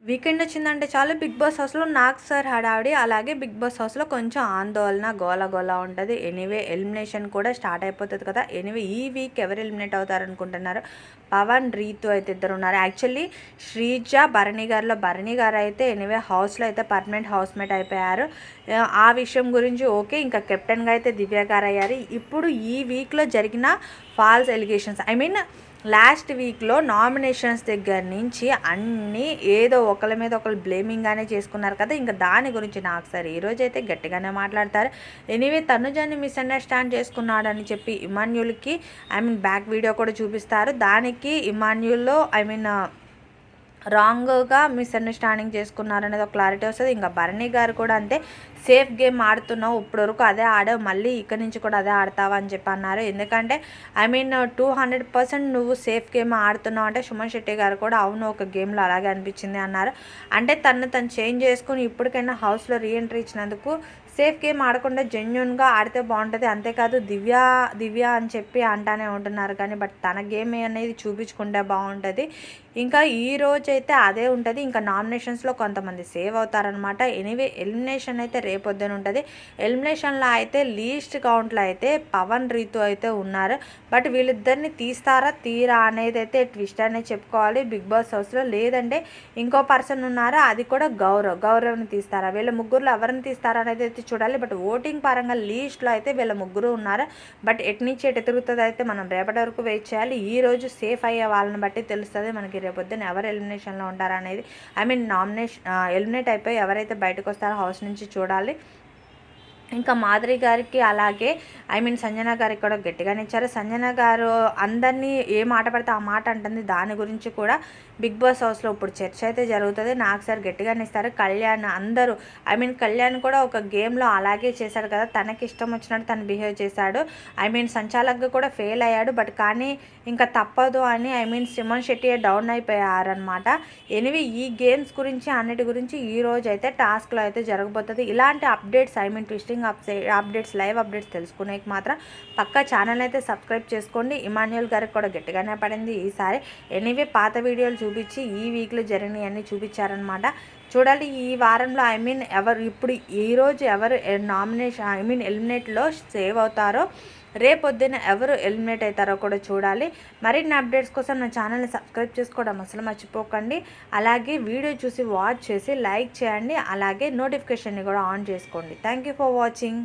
Weekend వచ్చిందంటే చాలు big boss హౌస్లో నాగ్ సార్ హడావిడి, అలాగే బిగ్ బాస్ హౌస్లో కొంచెం ఆందోళన, గోల గోల ఉంటుంది. ఎనీవే ఎలిమినేషన్ కూడా స్టార్ట్ అయిపోతుంది కదా. ఎనీవే ఈ వీక్ ఎవరు ఎలిమినేట్ అవుతారనుకుంటున్నారు? పవన్, రీతు అయితే ఇద్దరు ఉన్నారు. యాక్చువల్లీ శ్రీజ, భరణి గారు అయితే ఎనీవే హౌస్లో అయితే పర్మనెంట్ హౌస్మేట్ అయిపోయారు. ఆ విషయం గురించి ఓకే. ఇంకా కెప్టెన్గా అయితే దివ్య గారు అయ్యారు. ఇప్పుడు ఈ వీక్లో జరిగిన ఫాల్స్ ఎలిగేషన్స్, లాస్ట్ వీక్లో నామినేషన్స్ దగ్గర నుంచి అన్నీ ఏదో ఒకరి మీద ఒకరు బ్లేమింగ్గానే చేసుకున్నారు కదా. ఇంకా దాని గురించి నాకు సార్ ఈరోజు అయితే గట్టిగానే మాట్లాడతారు. ఎనీవే తనుజాని మిస్అండర్స్టాండ్ చేసుకున్నాడని చెప్పి ఇమాన్యుల్కి బ్యాక్ వీడియో కూడా చూపిస్తారు. దానికి ఇమాన్యుల్లో రాంగ్గా మిస్అండర్స్టాండింగ్ చేసుకున్నారనేది ఒక క్లారిటీ వస్తుంది. ఇంకా భరణి గారు కూడా అంతే, సేఫ్ గేమ్ ఆడుతున్నావు, ఇప్పటివరకు అదే ఆడావు, మళ్ళీ ఇక్కడ నుంచి కూడా అదే ఆడతావా అని చెప్పి అన్నారు. ఎందుకంటే 200% నువ్వు సేఫ్ గేమ్ ఆడుతున్నావు అంటే సుమన్ శెట్టి గారు కూడా అవును ఒక గేమ్లో అలాగే అనిపించింది అన్నారు. అంటే తను చేంజ్ చేసుకుని ఇప్పటికైనా హౌస్లో రీఎంట్రీ ఇచ్చినందుకు సేఫ్ గేమ్ ఆడకుండా జెన్యున్గా ఆడితే బాగుంటుంది. అంతేకాదు దివ్య అని చెప్పి అంటానే ఉంటున్నారు కానీ బట్ తన గేమ్ అనేది చూపించుకుంటే బాగుంటుంది. ఇంకా ఈ రోజు అయితే అదే ఉంటుంది. ఇంకా నామినేషన్స్లో కొంతమంది సేవ్ అవుతారనమాట. ఎనీవే ఎలిమినేషన్ అయితే రేపొద్దున ఉంటుంది. ఎలిమినేషన్లో అయితే లీస్ట్ కౌంట్లో అయితే పవన్, రీతు అయితే ఉన్నారు. బట్ వీళ్ళిద్దరిని తీరా అనేది అయితే ట్విస్ట్ అనేది చెప్పుకోవాలి బిగ్ బాస్ హౌస్లో. లేదంటే ఇంకో పర్సన్ ఉన్నారు, అది కూడా గౌరవ్ని తీస్తారా, వీళ్ళ ముగ్గురులో ఎవరిని తీస్తారా అనేది అయితే చూడాలి. బట్ ఓటింగ్ పరంగా లీస్ట్లో అయితే వీళ్ళ ముగ్గురు ఉన్నారు. బట్ ఎట్నుంచి ఎటు తిరుగుతుంది అయితే మనం రేపటి వరకు వెయిట్ చేయాలి. ఈ రోజు సేఫ్ అయ్యే వాళ్ళని బట్టి తెలుస్తుంది మనకి రేపొద్దున ఎవరు ఎలిమినేషన్లో ఉంటారనేది. ఎలిమినేట్ అయిపోయి ఎవరైతే బయటకు వస్తారో హౌస్ నుంచి చూడాలి. ఇంకా మాధురి గారికి అలాగే సంజన గారికి కూడా గట్టిగానే ఇచ్చారు. సంజన గారు అందరినీ ఏ మాట పడితే ఆ మాట అంటుంది. దాని గురించి కూడా బిగ్ బాస్ హౌస్లో ఇప్పుడు చర్చ అయితే జరుగుతుంది. నాకు సార్ గట్టిగానే ఇస్తారు. కళ్యాణ్ అందరూ కళ్యాణ్ కూడా ఒక గేమ్లో అలాగే చేశాడు కదా, తనకి ఇష్టం వచ్చినట్టు తను బిహేవ్ చేశాడు. సంచాలక్గా కూడా ఫెయిల్ అయ్యాడు. బట్ కానీ ఇంకా తప్పదు అని సుమన్ శెట్టి డౌన్ అయిపోయారనమాట. ఎనివే ఈ గేమ్స్ గురించి అన్నిటి గురించి ఈ రోజు అయితే టాస్క్లో అయితే జరగబోతుంది. ఇలాంటి updates twisting updates, live updates తెలుసుకునే మాత్రం పక్కా ఛానల్ అయితే సబ్స్క్రైబ్ చేసుకోండి. ఇమాన్యుల్ గారికి కూడా గట్టిగానే పడింది ఈసారి. ఎనీవే పాత వీడియోలు చూపించి ఈ వీక్లో జరిగినవన్నీ చూపించారనమాట. చూడాలి ఈ వారంలో ఎవరు ఇప్పుడు ఈరోజు ఎవరు ఎలిమినేట్లో సేవ్ అవుతారో, రేపొద్దున ఎవరు ఎలిమినేట్ అవుతారో కూడా చూడాలి. మరిన్ని అప్డేట్స్ కోసం నా ఛానల్ని సబ్స్క్రైబ్ చేసుకోవడం అసలు మర్చిపోకండి. అలాగే వీడియో చూసి వాచ్ చేసి లైక్ చేయండి. అలాగే నోటిఫికేషన్ని కూడా ఆన్ చేసుకోండి. Thank you for watching.